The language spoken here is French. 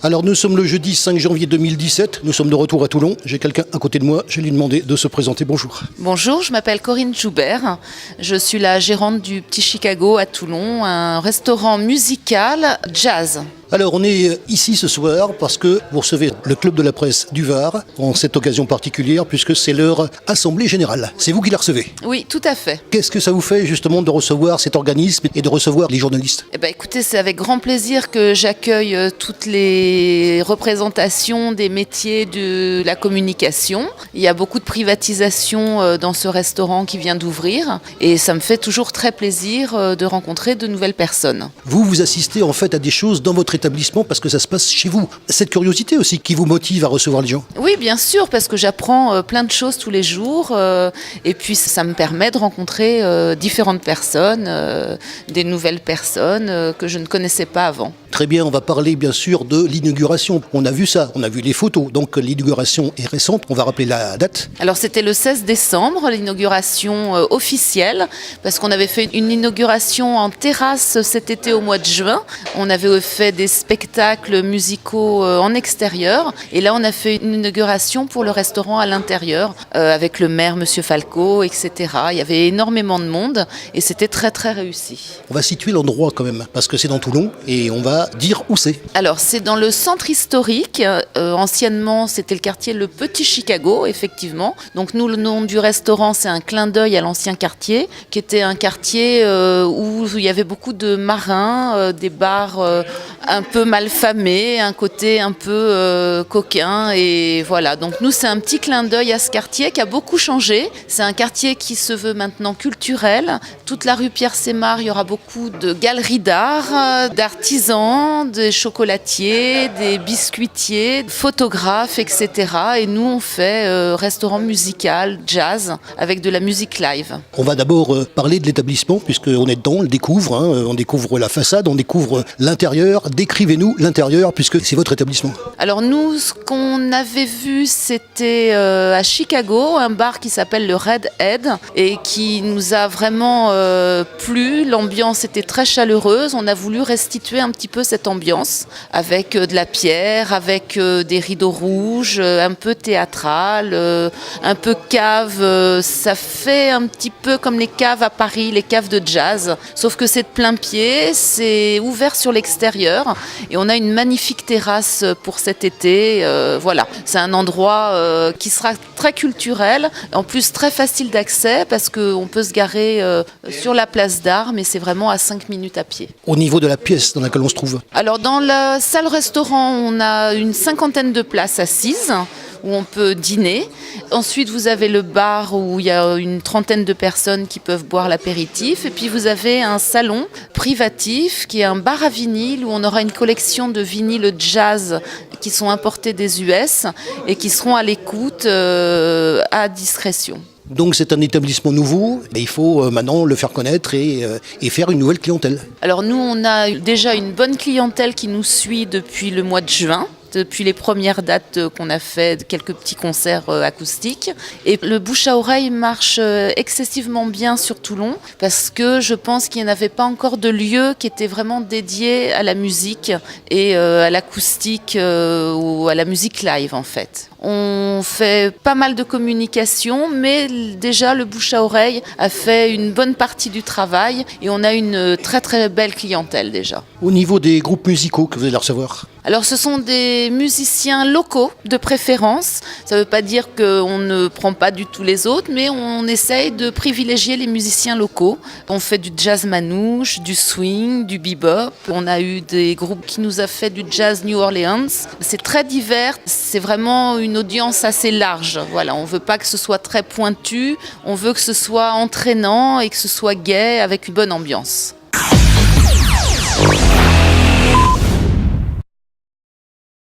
Alors nous sommes le jeudi 5 janvier 2017, nous sommes de retour à Toulon. J'ai quelqu'un à côté de moi, je vais lui demander de se présenter. Bonjour. Bonjour, je m'appelle Corinne Joubert. Je suis la gérante du Petit Chicago à Toulon, un restaurant musical jazz. Alors on est ici ce soir parce que vous recevez le Club de la Presse du Var en cette occasion particulière puisque c'est leur assemblée générale. C'est vous qui la recevez. Oui, tout à fait. Qu'est-ce que ça vous fait justement de recevoir cet organisme et de recevoir les journalistes ? Eh ben, écoutez, c'est avec grand plaisir que j'accueille toutes les représentations des métiers de la communication. Il y a beaucoup de privatisation dans ce restaurant qui vient d'ouvrir et ça me fait toujours très plaisir de rencontrer de nouvelles personnes. Vous assistez en fait à des choses dans votre établissement parce que ça se passe chez vous. Cette curiosité aussi qui vous motive à recevoir les gens. Oui, bien sûr, parce que j'apprends plein de choses tous les jours et puis ça me permet de rencontrer différentes personnes, des nouvelles personnes que je ne connaissais pas avant. Très bien, on va parler bien sûr de l'inauguration. On a vu ça, on a vu les photos. Donc l'inauguration est récente, on va rappeler la date. Alors c'était le 16 décembre, l'inauguration officielle, parce qu'on avait fait une inauguration en terrasse cet été au mois de juin. On avait fait des spectacles musicaux en extérieur. Et là, on a fait une inauguration pour le restaurant à l'intérieur, avec le maire, Monsieur Falco, etc. Il y avait énormément de monde et c'était très très réussi. On va situer l'endroit quand même, parce que c'est dans Toulon et on va dire où c'est. Alors, c'est dans le centre historique. Anciennement, c'était le quartier Le Petit Chicago, effectivement. Donc, nous, le nom du restaurant, c'est un clin d'œil à l'ancien quartier, qui était un quartier où il y avait beaucoup de marins, des bars un peu malfamés, un côté un peu coquin. Et voilà. Donc, nous, c'est un petit clin d'œil à ce quartier qui a beaucoup changé. C'est un quartier qui se veut maintenant culturel. Toute la rue Pierre-Sémar, il y aura beaucoup de galeries d'art, d'artisans, des chocolatiers, des biscuitiers, photographes, etc. Et nous, on fait restaurant musical, jazz, avec de la musique live. On va d'abord parler de l'établissement, puisqu'on est dedans, on le découvre. On découvre la façade, on découvre l'intérieur. Décrivez-nous l'intérieur, puisque c'est votre établissement. Alors nous, ce qu'on avait vu, c'était à Chicago, un bar qui s'appelle le Red Head, et qui nous a vraiment plu. L'ambiance était très chaleureuse. On a voulu restituer un petit peu cette ambiance avec de la pierre, avec des rideaux rouges, un peu théâtral, un peu cave. Ça fait un petit peu comme les caves à Paris, les caves de jazz, sauf que c'est de plein pied, c'est ouvert sur l'extérieur et on a une magnifique terrasse pour cet été. Voilà, c'est un endroit qui sera très culturel, en plus très facile d'accès parce qu'on peut se garer sur la place d'Armes et c'est vraiment à 5 minutes à pied. Au niveau de la pièce dans laquelle on se trouve. Alors dans la salle-restaurant, on a une 50aine de places assises où on peut dîner. Ensuite, vous avez le bar où il y a une 30aine de personnes qui peuvent boire l'apéritif. Et puis, vous avez un salon privatif qui est un bar à vinyle où on aura une collection de vinyles jazz qui sont importés des US et qui seront à l'écoute à discrétion. Donc c'est un établissement nouveau, et il faut maintenant le faire connaître et faire une nouvelle clientèle. Alors nous, on a déjà une bonne clientèle qui nous suit depuis le mois de juin. Depuis les premières dates qu'on a fait, quelques petits concerts acoustiques. Et le bouche à oreille marche excessivement bien sur Toulon parce que je pense qu'il n'y avait pas encore de lieu qui était vraiment dédié à la musique et à l'acoustique ou à la musique live en fait. On fait pas mal de communication, mais déjà le bouche à oreille a fait une bonne partie du travail et on a une très très belle clientèle déjà. Au niveau des groupes musicaux que vous allez recevoir. Alors ce sont des musiciens locaux de préférence. Ça ne veut pas dire qu'on ne prend pas du tout les autres, mais on essaye de privilégier les musiciens locaux. On fait du jazz manouche, du swing, du bebop. On a eu des groupes qui nous a fait du jazz New Orleans. C'est très divers, c'est vraiment une audience assez large. Voilà, on ne veut pas que ce soit très pointu, on veut que ce soit entraînant et que ce soit gai avec une bonne ambiance.